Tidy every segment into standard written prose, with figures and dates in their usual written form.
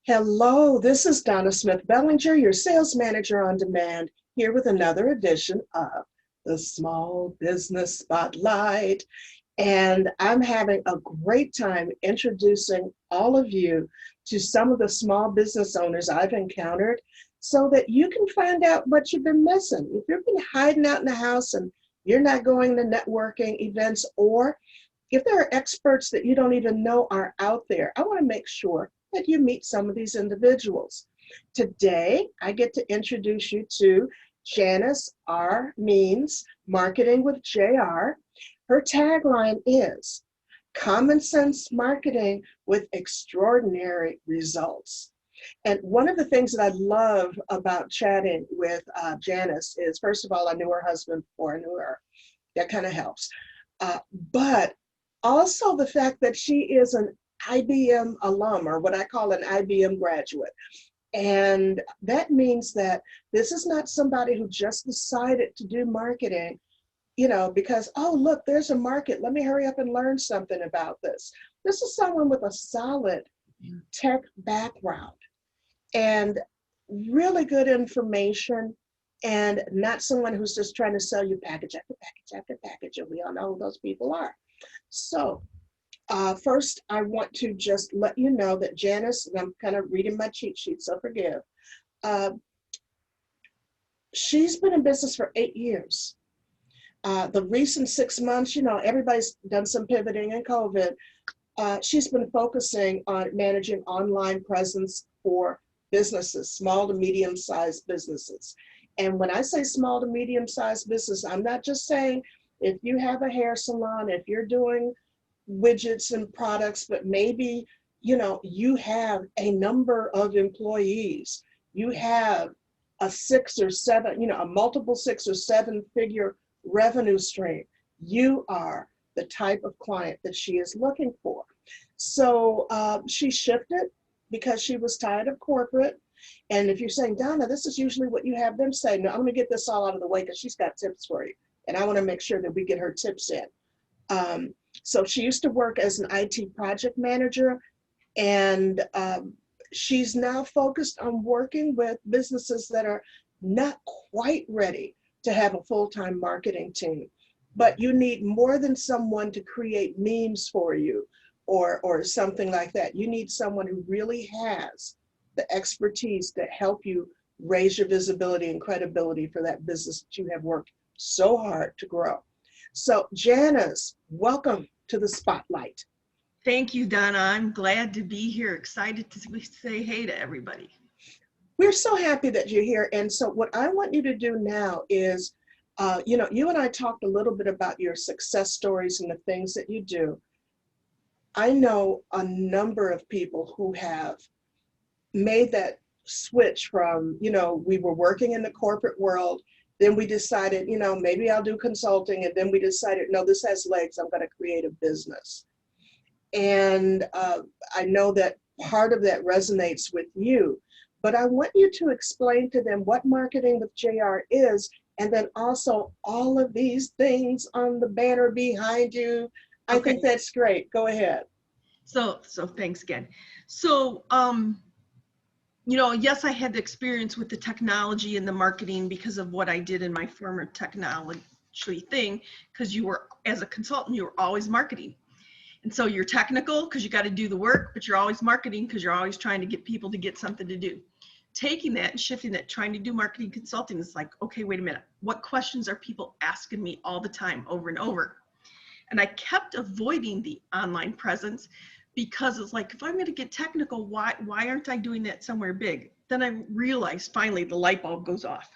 Hello, this is Donna Smith Bellinger, your sales manager on demand, here with another edition of the Small Business Spotlight. And I'm having a great time introducing all of you to some of the small business owners I've encountered so that you can find out what you've been missing. If you've been hiding out in the house and you're not going to networking events, or if there are experts that you don't even know are out there, I want to make sure that you meet some of these individuals. Today, I get to introduce you to Janice Means Marketing with JR. Her tagline is Common Sense Marketing with Extraordinary Results. And one of the things that I love about chatting with Janice is, first of all, I knew her husband before I knew her. That kind of helps. But also the fact that she is an IBM alum, or what I call an IBM graduate. And that means that this is not somebody who just decided to do marketing, because, oh, look, there's a market. Let me hurry up and learn something about this. This is someone with a solid tech background and really good information, and not someone who's just trying to sell you package after package after package. And we all know who those people are. So first, I want to just let you know that Janice, and I'm kind of reading my cheat sheet, so forgive, she's been in business for 8 years. The recent 6 months, everybody's done some pivoting in COVID. She's been focusing on managing online presence for businesses, small to medium-sized businesses. And when I say small to medium-sized business, I'm not just saying if you have a hair salon, if you're doing widgets and products, but maybe, you have a number of employees, you have a 6 or 7, a multiple 6 or 7 figure revenue stream. You are the type of client that she is looking for. So she shifted because she was tired of corporate. And if you're saying, Donna, this is usually what you have them say, no, I'm going to get this all out of the way because she's got tips for you. And I want to make sure that we get her tips in. So she used to work as an IT project manager, and she's now focused on working with businesses that are not quite ready to have a full-time marketing team. But you need more than someone to create memes for you or something like that. You need someone who really has the expertise to help you raise your visibility and credibility for that business that you have worked so hard to grow. So Janice, welcome to the spotlight. Thank you, Donna. I'm glad to be here. Excited to say hey to everybody. We're so happy that you're here. And so what I want you to do now is, you and I talked a little bit about your success stories and the things that you do. I know a number of people who have made that switch from, we were working in the corporate world. Then we decided, maybe I'll do consulting. And then we decided, no, this has legs. I'm going to create a business. And I know that part of that resonates with you. But I want you to explain to them what Marketing with JR is, and then also all of these things on the banner behind you. I think that's great. Go ahead. So thanks again. So, yes, I had the experience with the technology and the marketing because of what I did in my former technology thing, because as a consultant, you were always marketing. And so you're technical because you got to do the work, but you're always marketing because you're always trying to get people to get something to do. Taking that and shifting that, trying to do marketing consulting, is like, okay, wait a minute. What questions are people asking me all the time, over and over? And I kept avoiding the online presence because it's like, if I'm going to get technical, why aren't I doing that somewhere big? Then I realized finally the light bulb goes off.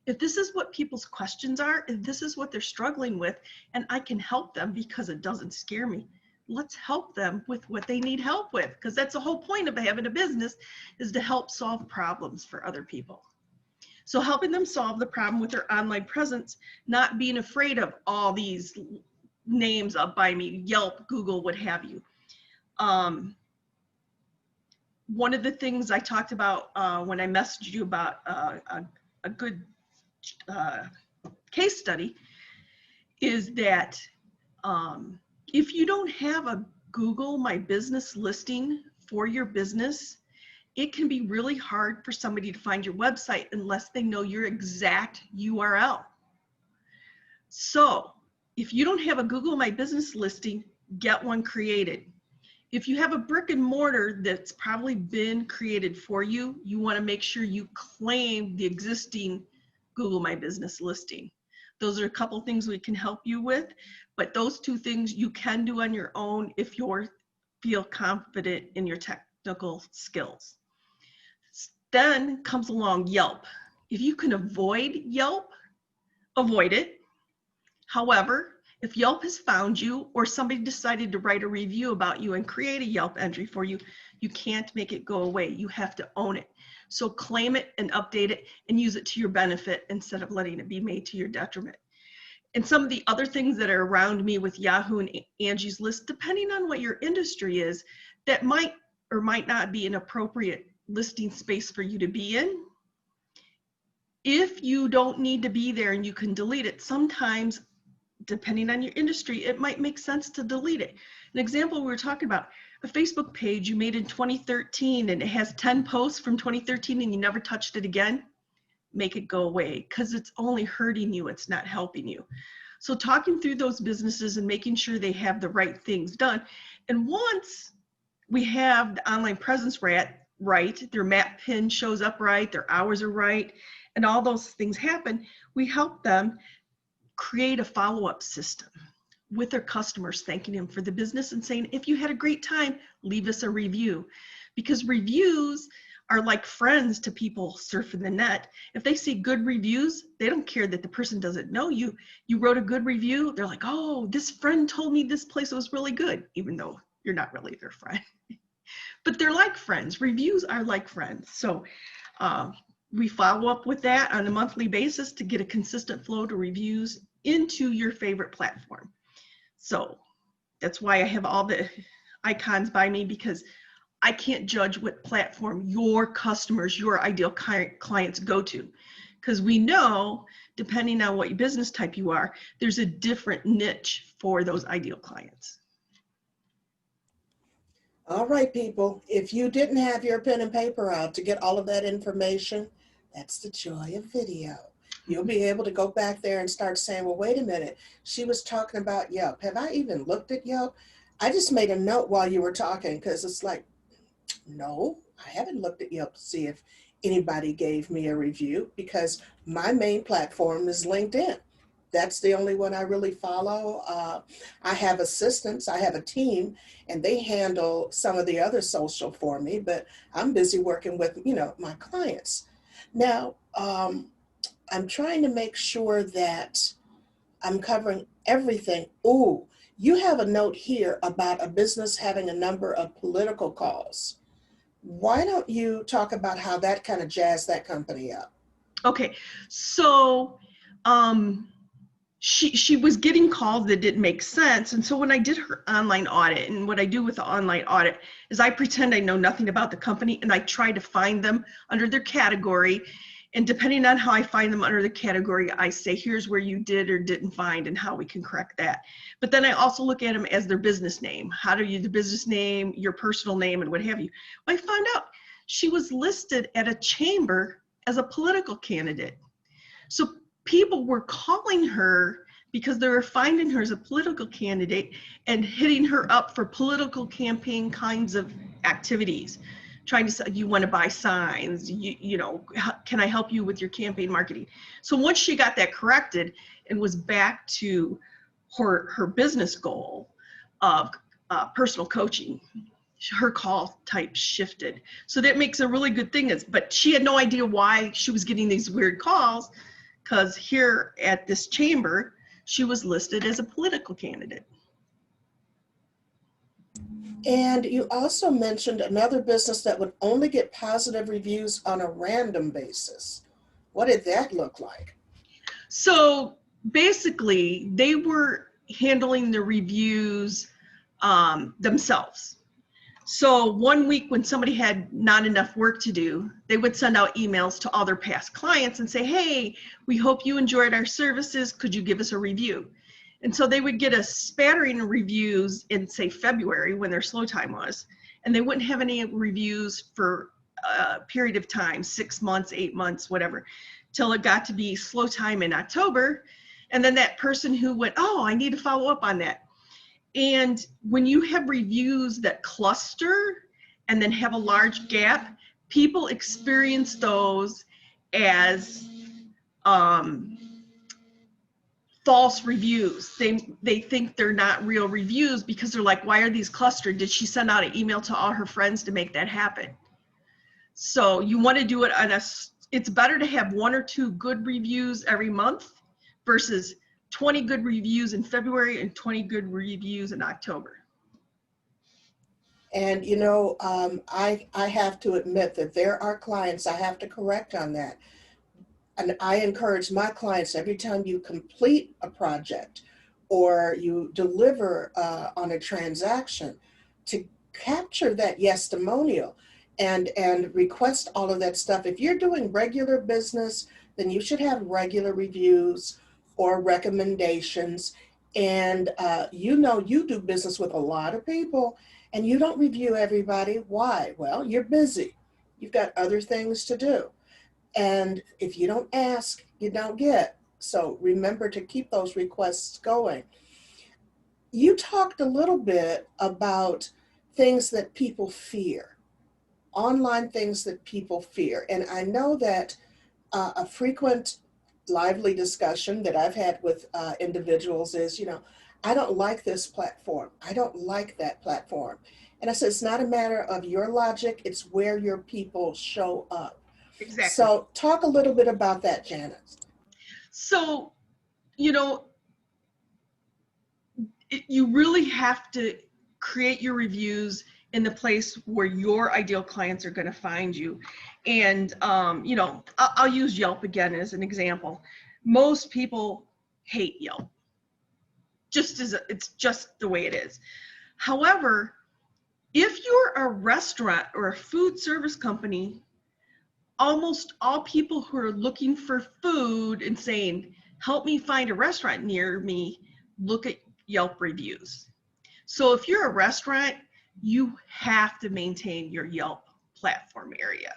If this is what people's questions are, if this is what they're struggling with, and I can help them because it doesn't scare me, let's help them with what they need help with, because that's the whole point of having a business, is to help solve problems for other people. So helping them solve the problem with their online presence, not being afraid of all these names up by me, Yelp, Google, what have you. One of the things I talked about when I messaged you about a good case study is that if you don't have a Google My Business listing for your business, it can be really hard for somebody to find your website unless they know your exact URL. So if you don't have a Google My Business listing, get one created. If you have a brick and mortar that's probably been created for you, you want to make sure you claim the existing Google My Business listing. Those are a couple things we can help you with, but those two things you can do on your own if you feel confident in your technical skills. Then comes along Yelp. If you can avoid Yelp, avoid it. However, if Yelp has found you or somebody decided to write a review about you and create a Yelp entry for you, you can't make it go away. You have to own it. So claim it and update it and use it to your benefit instead of letting it be made to your detriment. And some of the other things that are around me with Yahoo and Angie's List, depending on what your industry is, that might or might not be an appropriate listing space for you to be in. If you don't need to be there and you can delete it, sometimes depending on your industry, it might make sense to delete it. An example we were talking about, a Facebook page you made in 2013 and it has 10 posts from 2013 and you never touched it again, make it go away because it's only hurting you, it's not helping you. So talking through those businesses and making sure they have the right things done. And once we have the online presence right, their map pin shows up right, their hours are right, and all those things happen, we help them create a follow-up system with their customers, thanking them for the business and saying, if you had a great time, leave us a review. Because reviews are like friends to people surfing the net. If they see good reviews, they don't care that the person doesn't know you. You wrote a good review, they're like, oh, this friend told me this place was really good, even though you're not really their friend. But they're like friends. Reviews are like friends. So we follow up with that on a monthly basis to get a consistent flow to reviews into your favorite platform. So that's why I have all the icons by me, because I can't judge what platform your customers, your ideal clients go to. Because we know, depending on what business type you are, there's a different niche for those ideal clients. All right, people, if you didn't have your pen and paper out to get all of that information, that's the joy of video. You'll be able to go back there and start saying, well, wait a minute, she was talking about Yelp. Have I even looked at Yelp? I just made a note while you were talking because it's like, no, I haven't looked at Yelp to see if anybody gave me a review because my main platform is LinkedIn. That's the only one I really follow. I have assistants, I have a team, and they handle some of the other social for me, but I'm busy working with, my clients. Now, I'm trying to make sure that I'm covering everything. Ooh, you have a note here about a business having a number of political calls. Why don't you talk about how that kind of jazzed that company up? Okay, so she was getting calls that didn't make sense. And so when I did her online audit, and what I do with the online audit is I pretend I know nothing about the company and I try to find them under their category. And depending on how I find them under the category, I say, here's where you did or didn't find and how we can correct that. But then I also look at them as their business name. How do you, the business name, your personal name, and what have you. I found out she was listed at a chamber as a political candidate. So people were calling her because they were finding her as a political candidate and hitting her up for political campaign kinds of activities. Trying to say, you want to buy signs, can I help you with your campaign marketing? So once she got that corrected and was back to her business goal of personal coaching, her call type shifted. So that makes a really good thing. But she had no idea why she was getting these weird calls, because here at this chamber, she was listed as a political candidate. And you also mentioned another business that would only get positive reviews on a random basis. What did that look like? So basically, they were handling the reviews themselves. So one week when somebody had not enough work to do, they would send out emails to all their past clients and say, hey, we hope you enjoyed our services. Could you give us a review? And so they would get a spattering of reviews in, say, February when their slow time was, and they wouldn't have any reviews for period of time, 6 months, 8 months, whatever, till it got to be slow time in October. And then that person who went, oh, I need to follow up on that. And when you have reviews that cluster and then have a large gap, people experience those as false reviews. They think they're not real reviews because they're like, why are these clustered? Did she send out an email to all her friends to make that happen? So you want to do it on it's better to have 1 or 2 good reviews every month versus 20 good reviews in February and 20 good reviews in October. And I have to admit that there are clients I have to correct on that. And I encourage my clients, every time you complete a project or you deliver on a transaction, to capture that testimonial and request all of that stuff. If you're doing regular business, then you should have regular reviews or recommendations. And you do business with a lot of people and you don't review everybody. Why? Well, you're busy. You've got other things to do. And if you don't ask, you don't get. So remember to keep those requests going. You talked a little bit about things that people fear, online things that people fear. And I know that a frequent lively discussion that I've had with individuals is, I don't like this platform. I don't like that platform. And I said, it's not a matter of your logic, it's where your people show up. Exactly. So talk a little bit about that, Janice. So, you really have to create your reviews in the place where your ideal clients are going to find you. And, I'll use Yelp again as an example. Most people hate Yelp. It's just the way it is. However, if you're a restaurant or a food service company, almost all people who are looking for food and saying, help me find a restaurant near me, look at Yelp reviews. So if you're a restaurant, you have to maintain your Yelp platform area.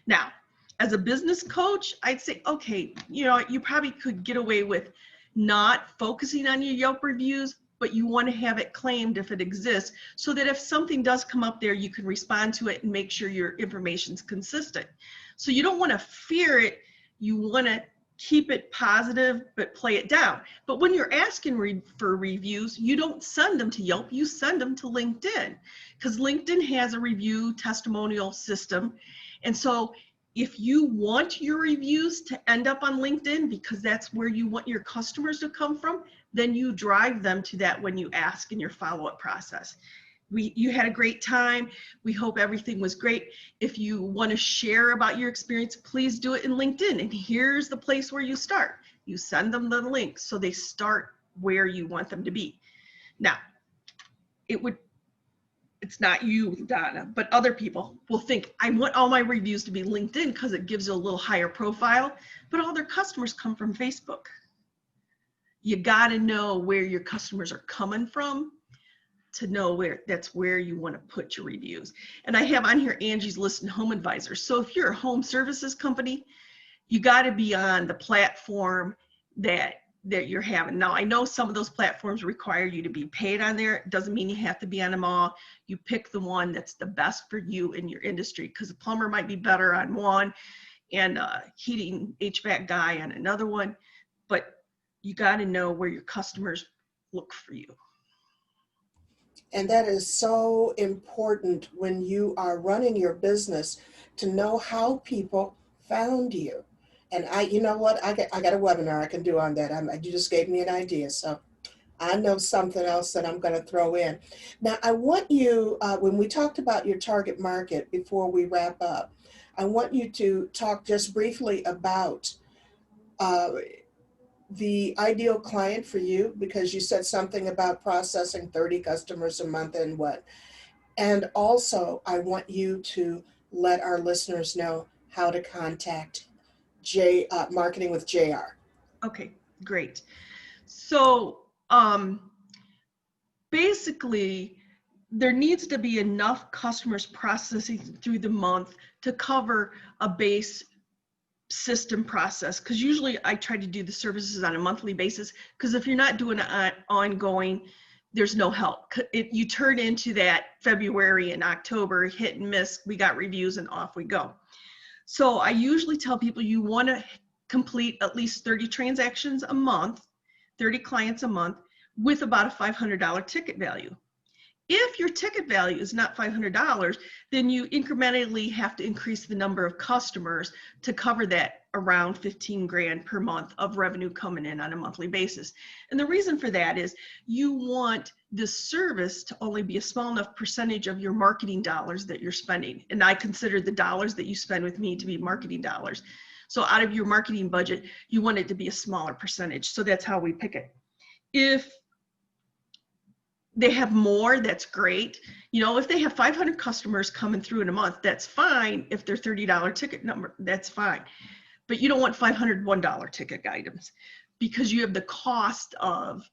Now, as a business coach, I'd say, okay, you probably could get away with not focusing on your Yelp reviews, but you want to have it claimed if it exists so that if something does come up there, you can respond to it and make sure your information's consistent. So you don't want to fear it. You want to keep it positive, but play it down. But when you're asking for reviews, you don't send them to Yelp, you send them to LinkedIn, because LinkedIn has a review testimonial system. And so if you want your reviews to end up on LinkedIn, because that's where you want your customers to come from, then you drive them to that when you ask in your follow-up process. You had a great time. We hope everything was great. If you want to share about your experience, please do it in LinkedIn. And here's the place where you start. You send them the link so they start where you want them to be. Now, it's not you, Donna, but other people will think, I want all my reviews to be LinkedIn because it gives you a little higher profile, but all their customers come from Facebook. You got to know where your customers are coming from to know that's where you want to put your reviews. And I have on here Angie's List and Home Advisor. So if you're a home services company, you got to be on the platform that you're having. Now, I know some of those platforms require you to be paid on there. It doesn't mean you have to be on them all. You pick the one that's the best for you in your industry, because a plumber might be better on one and a heating HVAC guy on another one. But you got to know where your customers look for you. And that is so important when you are running your business, to know how people found you. And you know what, I got a webinar I can do on that. You just gave me an idea. So I know something else that I'm going to throw in. Now, I want you, when we talked about your target market before we wrap up, I want you to talk just briefly about the ideal client for you, because you said something about processing 30 customers a month and what. And also, I want you to let our listeners know how to contact Marketing with JR. Okay, great. So basically, there needs to be enough customers processing through the month to cover a base system process, because usually I try to do the services on a monthly basis, because if you're not doing it ongoing, there's no help. You turn into that February and October hit and miss, we got reviews and off we go. So I usually tell people you want to complete at least 30 transactions a month, 30 clients a month, with about a $500 ticket value. If your ticket value is not $500, then you incrementally have to increase the number of customers to cover that around 15 grand per month of revenue coming in on a monthly basis. And the reason for that is you want this service to only be a small enough percentage of your marketing dollars that you're spending. And I consider the dollars that you spend with me to be marketing dollars. So out of your marketing budget, you want it to be a smaller percentage. So that's how we pick it. If they have more, that's great. You know, if they have 500 customers coming through in a month, that's fine. If they're $30 ticket number, that's fine. But you don't want 500 $1 ticket items, because you have the cost of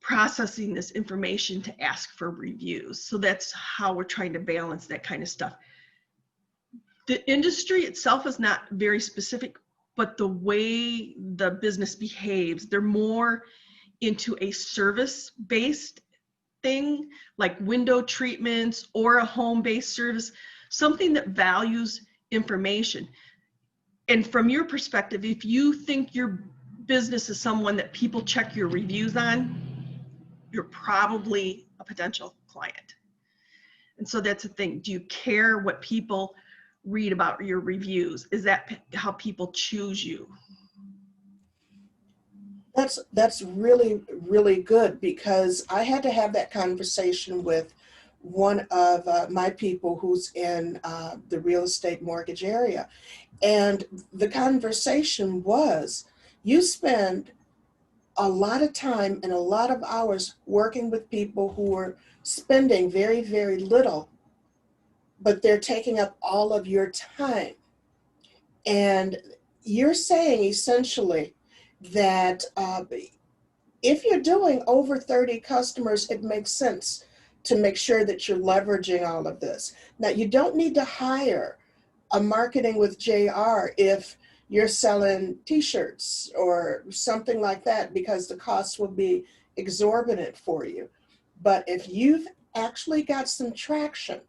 processing this information to ask for reviews. So that's how we're trying to balance that kind of stuff. The industry itself is not very specific, but the way the business behaves, they're more into a service-based thing, like window treatments or a home-based service, something that values information. And from your perspective, if you think your business is someone that people check your reviews on, you're probably a potential client. And so that's the thing. Do you care what people read about your reviews? Is that how people choose you? That's really, really good, because I had to have that conversation with one of my people who's in the real estate mortgage area. And the conversation was, you spend a lot of time and a lot of hours working with people who are spending very, very little, but they're taking up all of your time. And you're saying essentially that if you're doing over 30 customers, it makes sense to make sure that you're leveraging all of this. Now, you don't need to hire a marketing with JR if you're selling t-shirts or something like that, because the costs will be exorbitant for you. But if you've actually got some traction,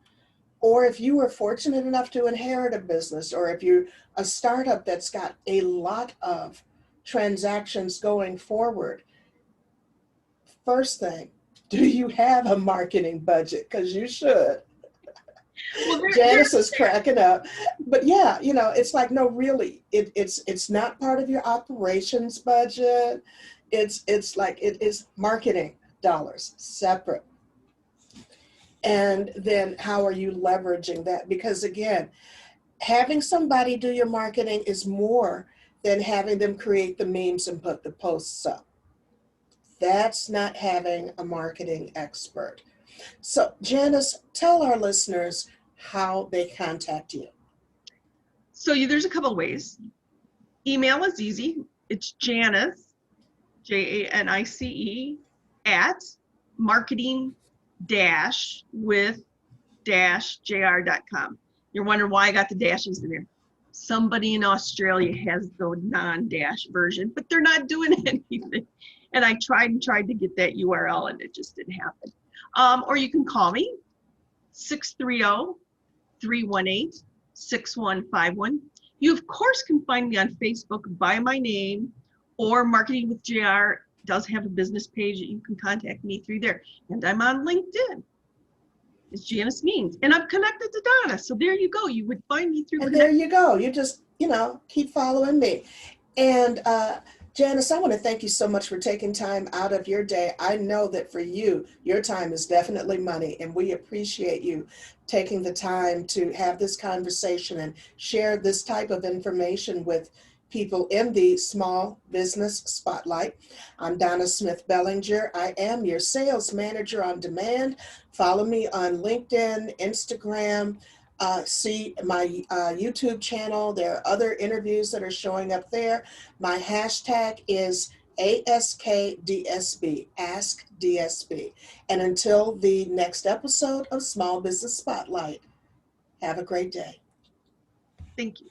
or if you were fortunate enough to inherit a business, or if you're a startup that's got a lot of transactions going forward, first thing, do you have a marketing budget? Because you should. Well, Janice is cracking up. But yeah, you know, it's like, no, really, it's not part of your operations budget. It's like, it is marketing dollars separate. And then how are you leveraging that? Because again, having somebody do your marketing is more than having them create the memes and put the posts up. That's not having a marketing expert. So Janice, tell our listeners how they contact you. So there's a couple of ways. Email is easy. It's Janice, Janice, at marketing-with-jr.com. You're wondering why I got the dashes in there. Somebody in Australia has the non-dash version, but they're not doing anything. And I tried to get that URL and it just didn't happen. Or you can call me, 630-318-6151. You, of course, can find me on Facebook by my name, or Marketing with JR does have a business page that you can contact me through there. And I'm on LinkedIn. It's Janice Means. And I'm connected to Donna. So there you go. You would find me through. And there you go. You just, keep following me. And Janice, I want to thank you so much for taking time out of your day. I know that for you, your time is definitely money, and we appreciate you taking the time to have this conversation and share this type of information with people in the small business spotlight. I'm Donna Smith Bellinger. I am your sales manager on demand. Follow me on LinkedIn, Instagram, see my YouTube channel. There are other interviews that are showing up there. My hashtag is ASKDSB, Ask DSB. And until the next episode of Small Business Spotlight, have a great day. Thank you.